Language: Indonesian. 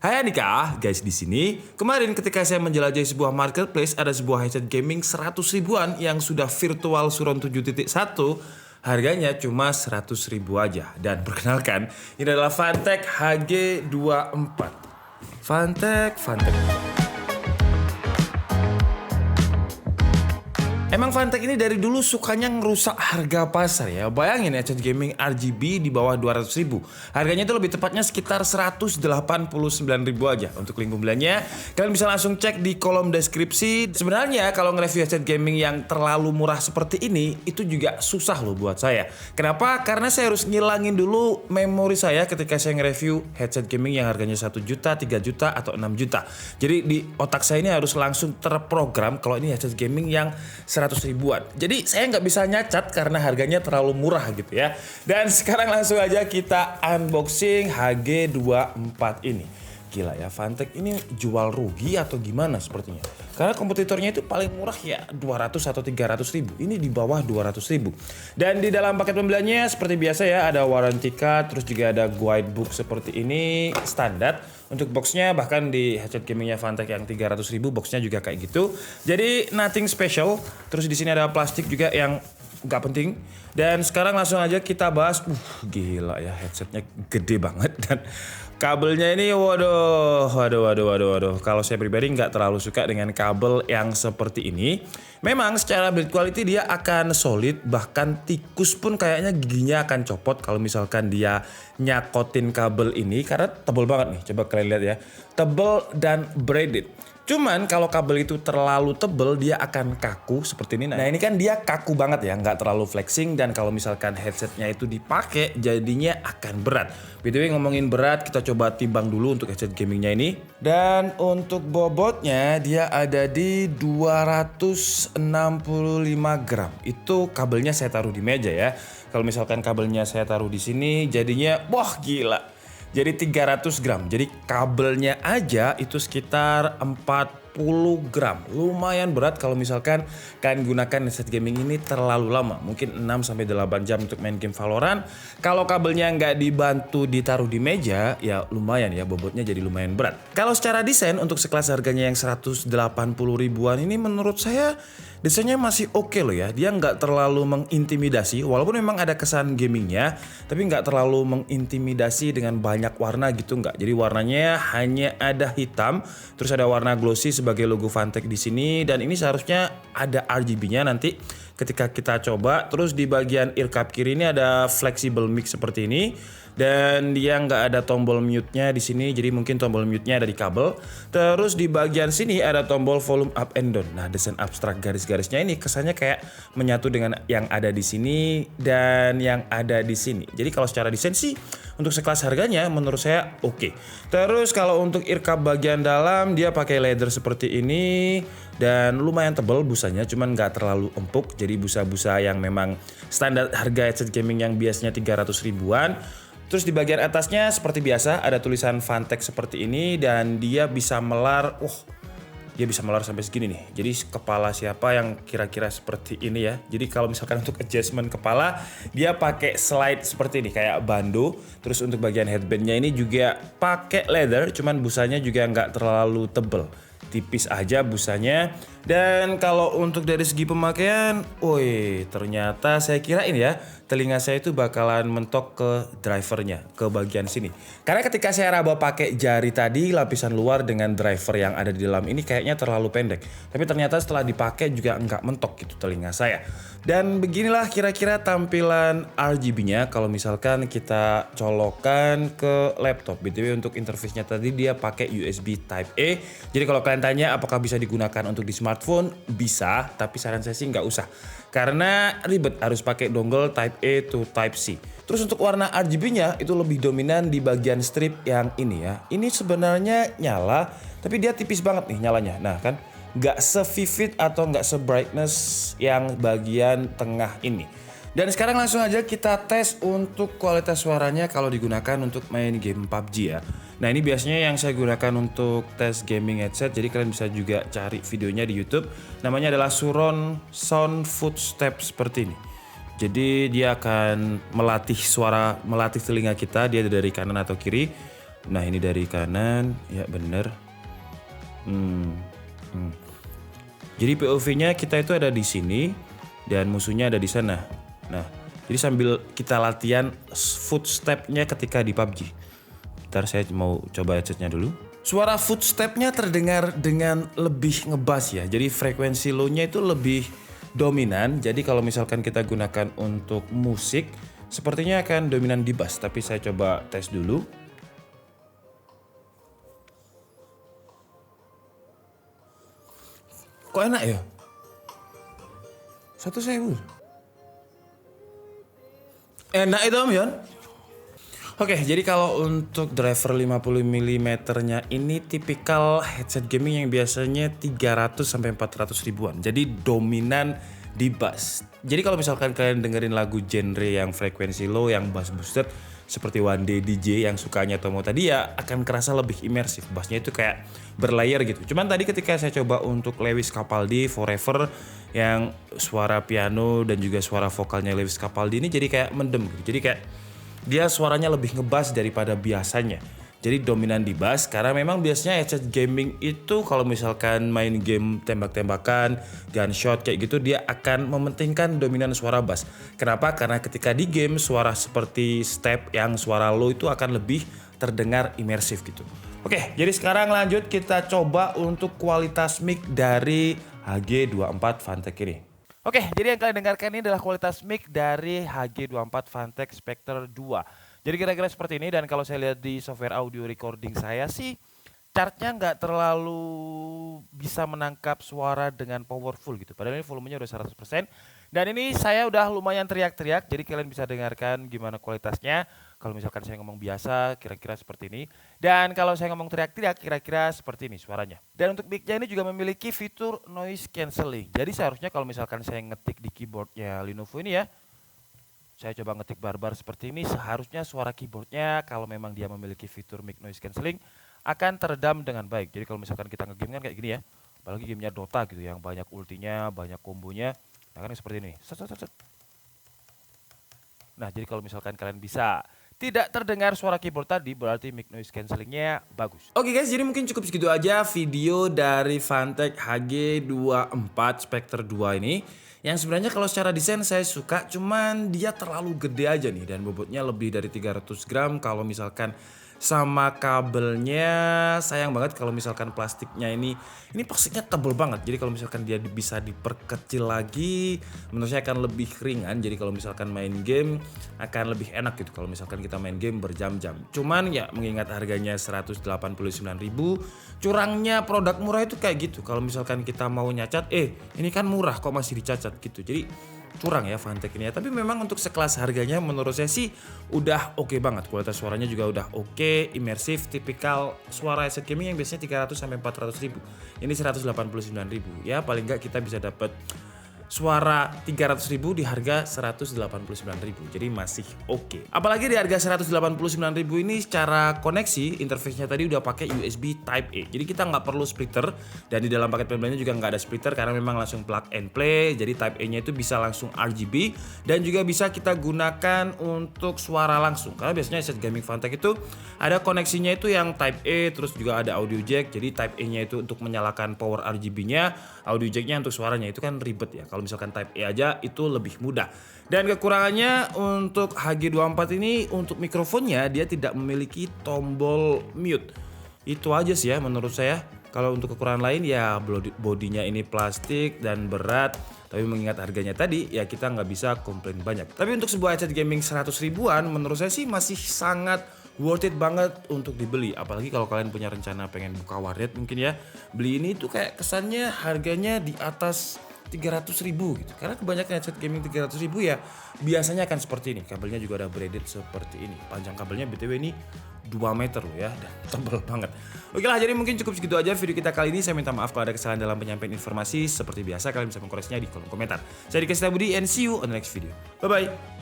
Hai Anika, guys di sini. Kemarin ketika saya menjelajahi sebuah marketplace, ada sebuah headset gaming 100 ribuan yang sudah virtual Suron 7.1. Harganya cuma 100 ribu aja. Dan perkenalkan, ini adalah Fantech HG24. Fantech. Emang Fantech ini dari dulu sukanya ngerusak harga pasar ya. Bayangin headset gaming RGB di bawah 200 ribu. Harganya itu lebih tepatnya sekitar 189 ribu aja. Untuk link pembeliannya, kalian bisa langsung cek di kolom deskripsi. Sebenarnya kalau nge-review headset gaming yang terlalu murah seperti ini, itu juga susah loh buat saya. Kenapa? Karena saya harus ngilangin dulu memori saya ketika saya nge-review headset gaming yang harganya 1 juta, 3 juta, atau 6 juta. Jadi di otak saya ini harus langsung terprogram kalau ini headset gaming yang 100 ribuan. Jadi saya nggak bisa nyacat karena harganya terlalu murah gitu ya. Dan sekarang langsung aja kita unboxing HG24 ini. Gila ya, Fantech ini jual rugi atau gimana sepertinya. Karena kompetitornya itu paling murah ya 200 atau 300 ribu. Ini di bawah 200 ribu. Dan di dalam paket pembeliannya seperti biasa ya, ada warranty card, terus juga ada guidebook seperti ini standar. Untuk boxnya bahkan di headset gamingnya Fantech yang 300 ribu boxnya juga kayak gitu. Jadi nothing special. Terus di sini ada plastik juga yang nggak penting. Dan sekarang langsung aja kita bahas. Gila ya, headsetnya gede banget dan kabelnya ini waduh. Kalau saya pribadi nggak terlalu suka dengan kabel yang seperti ini. Memang secara build quality dia akan solid, bahkan tikus pun kayaknya giginya akan copot kalau misalkan dia nyakotin kabel ini karena tebel banget nih. Coba kalian lihat ya, tebel dan braided. Cuman kalau kabel itu terlalu tebel dia akan kaku seperti ini. Nah ini kan dia kaku banget ya, nggak terlalu flexing, dan kalau misalkan headsetnya itu dipakai jadinya akan berat. BTW ngomongin berat, kita coba timbang dulu untuk headset gamingnya ini. Dan untuk bobotnya dia ada di 265 gram. Itu kabelnya saya taruh di meja ya. Kalau misalkan kabelnya saya taruh di sini jadinya wah gila. Jadi 300 gram. Jadi kabelnya aja itu sekitar 40 gram. Lumayan berat kalau misalkan kalian gunakan headset gaming ini terlalu lama. Mungkin 6-8 jam untuk main game Valorant. Kalau kabelnya nggak dibantu ditaruh di meja, ya lumayan ya, bobotnya jadi lumayan berat. Kalau secara desain untuk sekelas harganya yang 180 ribuan ini menurut saya desainnya masih oke loh ya. Dia nggak terlalu mengintimidasi, walaupun memang ada kesan gamingnya, tapi nggak terlalu mengintimidasi dengan banyak warna gitu nggak. Jadi warnanya hanya ada hitam, terus ada warna glossy sebagai logo Fantech di sini, dan ini seharusnya ada RGB-nya nanti ketika kita coba. Terus di bagian ear cup kiri ini ada flexible mic seperti ini. Dan dia nggak ada tombol mute-nya di sini, jadi mungkin tombol mute-nya ada di kabel. Terus di bagian sini ada tombol volume up and down. Nah, desain abstrak garis-garisnya ini kesannya kayak menyatu dengan yang ada di sini dan yang ada di sini. Jadi kalau secara desain sih untuk sekelas harganya menurut saya oke. Terus kalau untuk ear cup bagian dalam dia pakai leather seperti ini dan lumayan tebal busanya, cuman nggak terlalu empuk. Jadi busa-busa yang memang standar harga headset gaming yang biasanya 300 ribuan. Terus di bagian atasnya seperti biasa ada tulisan Fantech seperti ini, dan dia bisa melar, dia bisa melar sampai segini nih. Jadi kepala siapa yang kira-kira seperti ini ya. Jadi kalau misalkan untuk adjustment kepala dia pakai slide seperti ini kayak bando. Terus untuk bagian headbandnya ini juga pakai leather, cuman busanya juga nggak terlalu tebel, tipis aja busanya. Dan kalau untuk dari segi pemakaian, ternyata saya kirain ya telinga saya itu bakalan mentok ke drivernya, ke bagian sini. Karena ketika saya raba pakai jari tadi, lapisan luar dengan driver yang ada di dalam ini kayaknya terlalu pendek. Tapi ternyata setelah dipakai juga nggak mentok gitu telinga saya. Dan beginilah kira-kira tampilan RGB-nya kalau misalkan kita colokkan ke laptop. BTW untuk interface-nya tadi dia pakai USB Type-A. Jadi kalau kalian tanya apakah bisa digunakan untuk di smartphone, bisa, tapi saran saya sih nggak usah. Karena ribet harus pakai dongle Type-A to Type-C. Terus untuk warna RGB-nya itu lebih dominan di bagian strip yang ini ya. Ini sebenarnya nyala, tapi dia tipis banget nih nyalanya. Nah kan, nggak se-vivid atau nggak se-brightness yang bagian tengah ini. Dan sekarang langsung aja kita tes untuk kualitas suaranya kalau digunakan untuk main game PUBG ya. Nah ini biasanya yang saya gunakan untuk tes gaming headset, jadi kalian bisa juga cari videonya di YouTube. Namanya adalah Suron Sound Footsteps seperti ini. Jadi dia akan melatih suara, melatih telinga kita, dia dari kanan atau kiri. Nah ini dari kanan, ya bener. Jadi POV-nya kita itu ada di sini dan musuhnya ada di sana. Nah, jadi sambil kita latihan footstep-nya ketika di PUBG. Ntar saya mau coba headset-nya dulu. Suara footstep-nya terdengar dengan lebih ngebas ya. Jadi frekuensi low-nya itu lebih dominan. Jadi kalau misalkan kita gunakan untuk musik, sepertinya akan dominan di bass. Tapi saya coba tes dulu. Kok enak ya? 1.000. Enak itu Om Yon. Oke, jadi kalau untuk driver 50 mm-nya ini tipikal headset gaming yang biasanya 300 sampai 400 ribuan. Jadi dominan di bass. Jadi kalau misalkan kalian dengerin lagu genre yang frekuensi low, yang bass boosted seperti One Day DJ yang sukanya Tomo tadi, ya akan kerasa lebih imersif. Bassnya itu kayak berlayer gitu. Cuman tadi ketika saya coba untuk Lewis Capaldi Forever yang suara piano dan juga suara vokalnya Lewis Capaldi ini jadi kayak mendem gitu. Jadi kayak dia suaranya lebih ngebass daripada biasanya. Jadi dominan di bass karena memang biasanya headset gaming itu kalau misalkan main game tembak-tembakan, gunshot kayak gitu dia akan mementingkan dominan suara bass. Kenapa? Karena ketika di game suara seperti step yang suara low itu akan lebih terdengar imersif gitu. Oke, jadi sekarang lanjut kita coba untuk kualitas mic dari HG24 Phanteks ini. Oke, jadi yang kalian dengarkan ini adalah kualitas mic dari HG24 Phanteks Spectre 2. Jadi kira-kira seperti ini, dan kalau saya lihat di software audio recording saya sih chartnya nggak terlalu bisa menangkap suara dengan powerful gitu. Padahal ini volumenya udah 100%. Dan ini saya udah lumayan teriak-teriak, jadi kalian bisa dengarkan gimana kualitasnya. Kalau misalkan saya ngomong biasa, kira-kira seperti ini. Dan kalau saya ngomong teriak-teriak, kira-kira seperti ini suaranya. Dan untuk mic-nya ini juga memiliki fitur noise cancelling. Jadi seharusnya kalau misalkan saya ngetik di keyboardnya Lenovo ini ya, saya coba ngetik barbar seperti ini, seharusnya suara keyboardnya kalau memang dia memiliki fitur mic noise cancelling akan teredam dengan baik. Jadi kalau misalkan kita ngegame kan kayak gini ya, apalagi gamenya Dota gitu yang banyak ultinya, banyak kombonya, nah kan seperti ini. Nah jadi kalau misalkan kalian bisa tidak terdengar suara keyboard tadi, berarti mic noise cancellingnya bagus. Oke guys, jadi mungkin cukup segitu aja video dari Phanteks HG24 Spectre 2 ini. Yang sebenarnya kalau secara desain saya suka, cuman dia terlalu gede aja nih. Dan bobotnya lebih dari 300 gram. Kalau misalkan sama kabelnya, sayang banget kalau misalkan plastiknya ini plastiknya tebel banget. Jadi kalau misalkan dia bisa diperkecil lagi, menurut saya akan lebih ringan. Jadi kalau misalkan main game akan lebih enak gitu kalau misalkan kita main game berjam-jam. Cuman ya mengingat harganya 189.000, curangnya produk murah itu kayak gitu. Kalau misalkan kita mau nyacat, ini kan murah kok masih dicacat gitu. Jadi curang ya Phanteks ini ya. Tapi memang untuk sekelas harganya menurut saya sih udah oke banget. Kualitas suaranya juga udah oke, imersif, tipikal suara headset gaming yang biasanya 300 sampai 400 ribu. Ini 189.000. Ya paling nggak kita bisa dapat suara 300.000 di harga 189.000. Jadi masih oke. Apalagi di harga 189.000 ini secara koneksi interface-nya tadi udah pakai USB Type A. Jadi kita nggak perlu splitter, dan di dalam paket pembeliannya juga nggak ada splitter karena memang langsung plug and play. Jadi Type A-nya itu bisa langsung RGB dan juga bisa kita gunakan untuk suara langsung. Karena biasanya headset gaming Phanteks itu ada koneksinya itu yang Type A, terus juga ada audio jack. Jadi Type A-nya itu untuk menyalakan power RGB-nya, audio jack-nya untuk suaranya itu kan ribet ya. Kalau misalkan Type A aja itu lebih mudah. Dan kekurangannya untuk HG24 ini untuk mikrofonnya dia tidak memiliki tombol mute. Itu aja sih ya menurut saya. Kalau untuk kekurangan lain ya bodinya ini plastik dan berat. Tapi mengingat harganya tadi ya kita nggak bisa komplain banyak. Tapi untuk sebuah headset gaming 100 ribuan menurut saya sih masih sangat worth it banget untuk dibeli. Apalagi kalau kalian punya rencana pengen buka warnet mungkin ya. Beli ini tuh kayak kesannya harganya di atas 300.000 gitu. Karena kebanyakan headset gaming 300.000 ya biasanya akan seperti ini. Kabelnya juga ada braided seperti ini. Panjang kabelnya BTW ini 2 meter loh ya, dan tebal banget. Oke lah, jadi mungkin cukup segitu aja video kita kali ini. Saya minta maaf kalau ada kesalahan dalam penyampaian informasi. Seperti biasa kalian bisa mengkoreksinya di kolom komentar. Saya Dika Setiabudi and see you on the next video. Bye bye.